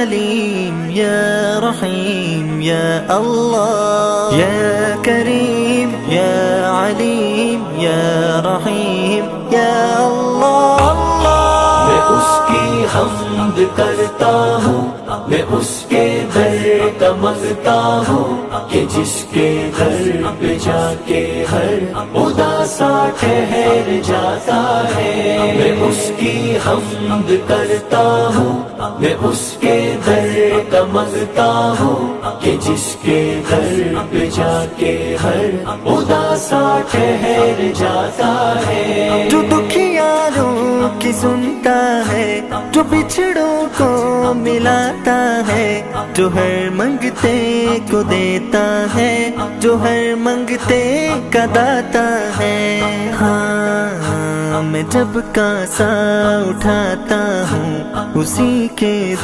علیم یا رحیم یا اللہ، یا کریم یا علیم یا رحیم یا اللہ۔ میں اس کی حمد کرتا ہوں، میں اس کے در کا مانگتا ہوں، کہ جس کے در پہ جا کے ہر اداسا ٹھہر جاتا ہے۔ میں اس کی حمد کرتا ہوں، میں اس کے در کا مانگتا ہوں، کہ جس کے در پہ جا کے ہر اداسا ٹھہر جاتا ہے۔ جو دکھیاروں کی سنتا ہے، جو بچھڑوں کو ملاتا ہے، جو ہر منگتے کو دیتا ہے، جو ہر منگتے کا داتا ہے۔ ہاں میں جب کاسا اٹھاتا ہوں اسی کے